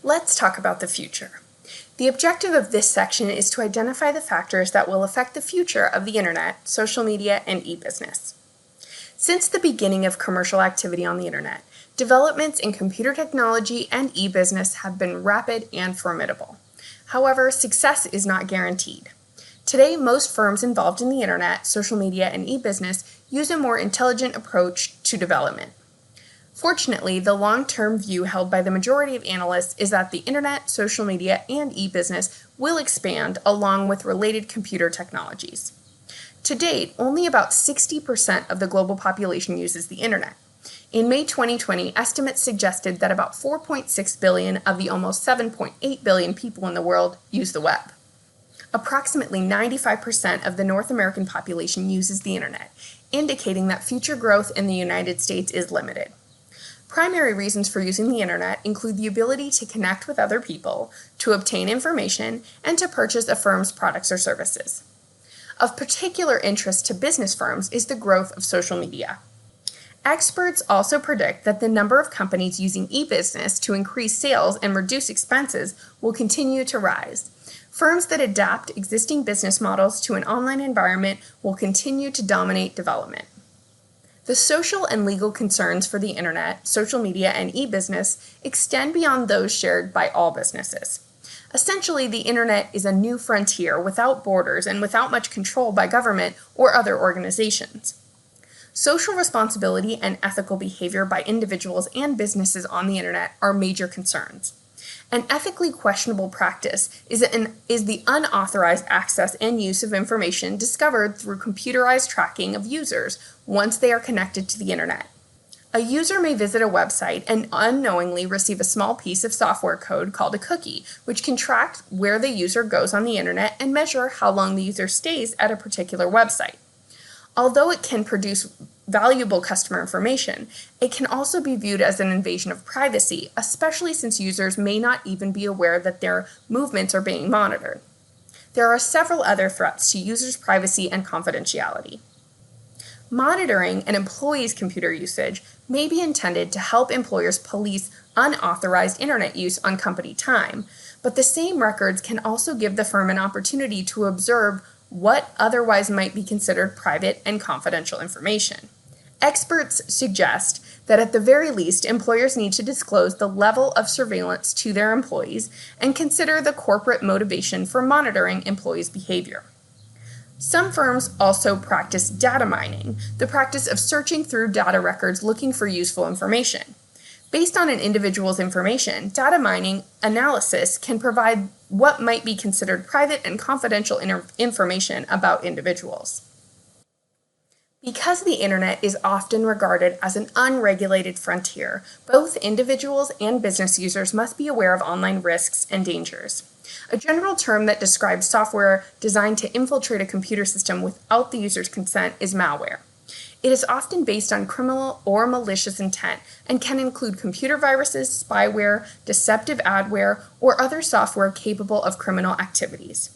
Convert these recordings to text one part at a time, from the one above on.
Let's talk about the future. The objective of this section is to identify the factors that will affect the future of the internet, social media, and e-business. Since the beginning of commercial activity on the internet, developments in computer technology and e-business have been rapid and formidable. However, success is not guaranteed. Today, most firms involved in the internet, social media, and e-business use a more intelligent approach to development. Fortunately, the long-term view held by the majority of analysts is that the internet, social media, and e-business will expand along with related computer technologies. To date, only about 60% of the global population uses the internet. In May 2020, estimates suggested that about 4.6 billion of the almost 7.8 billion people in the world use the web. Approximately 95% of the North American population uses the internet, indicating that future growth in the United States is limited. Primary reasons for using the internet include the ability to connect with other people, to obtain information, and to purchase a firm's products or services. Of particular interest to business firms is the growth of social media. Experts also predict that the number of companies using e-business to increase sales and reduce expenses will continue to rise. Firms that adapt existing business models to an online environment will continue to dominate development. The social and legal concerns for the internet, social media, and e-business extend beyond those shared by all businesses. Essentially, the internet is a new frontier without borders and without much control by government or other organizations. Social responsibility and ethical behavior by individuals and businesses on the internet are major concerns. An ethically questionable practice is the unauthorized access and use of information discovered through computerized tracking of users once they are connected to the internet. A user may visit a website and unknowingly receive a small piece of software code called a cookie, which can track where the user goes on the internet and measure how long the user stays at a particular website. Although it can produce valuable customer information, it can also be viewed as an invasion of privacy, especially since users may not even be aware that their movements are being monitored. There are several other threats to users' privacy and confidentiality. Monitoring an employee's computer usage may be intended to help employers police unauthorized internet use on company time, but the same records can also give the firm an opportunity to observe what otherwise might be considered private and confidential information. Experts suggest that at the very least, employers need to disclose the level of surveillance to their employees and consider the corporate motivation for monitoring employees' behavior. Some firms also practice data mining, the practice of searching through data records looking for useful information. Based on an individual's information, data mining analysis can provide what might be considered private and confidential information about individuals. Because the internet is often regarded as an unregulated frontier, both individuals and business users must be aware of online risks and dangers. A general term that describes software designed to infiltrate a computer system without the user's consent is malware. It is often based on criminal or malicious intent and can include computer viruses, spyware, deceptive adware, or other software capable of criminal activities.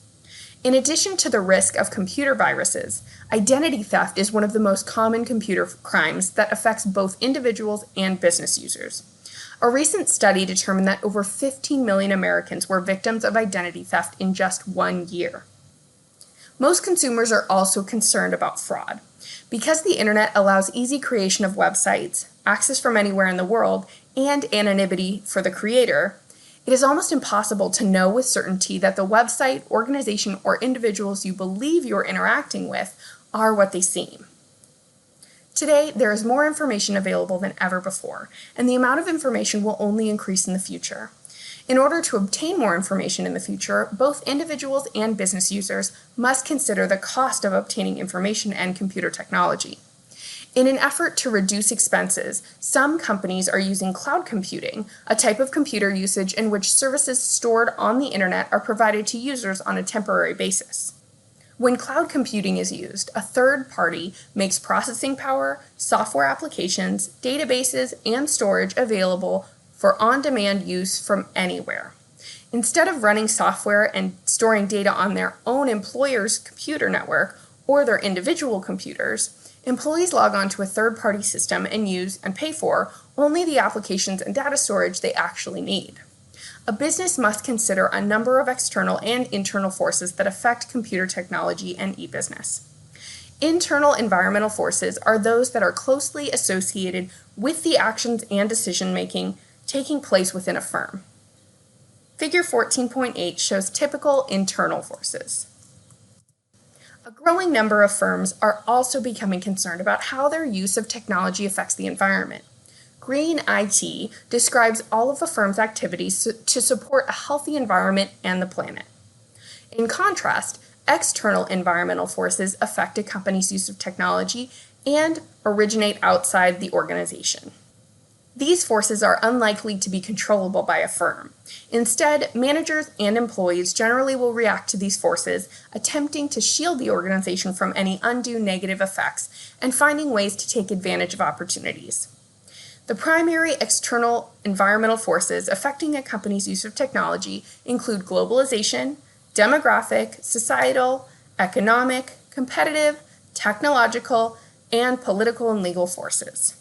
In addition to the risk of computer viruses, identity theft is one of the most common computer crimes that affects both individuals and business users. A recent study determined that over 15 million Americans were victims of identity theft in just 1 year. Most consumers are also concerned about fraud. Because the internet allows easy creation of websites, access from anywhere in the world, and anonymity for the creator, it is almost impossible to know with certainty that the website, organization, or individuals you believe you're interacting with are what they seem. Today, there is more information available than ever before, and the amount of information will only increase in the future. In order to obtain more information in the future, both individuals and business users must consider the cost of obtaining information and computer technology. In an effort to reduce expenses, some companies are using cloud computing, a type of computer usage in which services stored on the internet are provided to users on a temporary basis. When cloud computing is used, a third party makes processing power, software applications, databases, and storage available for on-demand use from anywhere. Instead of running software and storing data on their own employer's computer network or their individual computers, employees log on to a third-party system and use and pay for only the applications and data storage they actually need. a business must consider a number of external and internal forces that affect computer technology and e-business. Internal environmental forces are those that are closely associated with the actions and decision-making taking place within a firm. Figure 14.8 shows typical internal forces. A growing number of firms are also becoming concerned about how their use of technology affects the environment. Green IT describes all of a firm's activities to support a healthy environment and the planet. In contrast, external environmental forces affect a company's use of technology and originate outside the organization. These forces are unlikely to be controllable by a firm. Instead, managers and employees generally will react to these forces, attempting to shield the organization from any undue negative effects and finding ways to take advantage of opportunities. The primary external environmental forces affecting a company's use of technology include globalization, demographic, societal, economic, competitive, technological, and political and legal forces.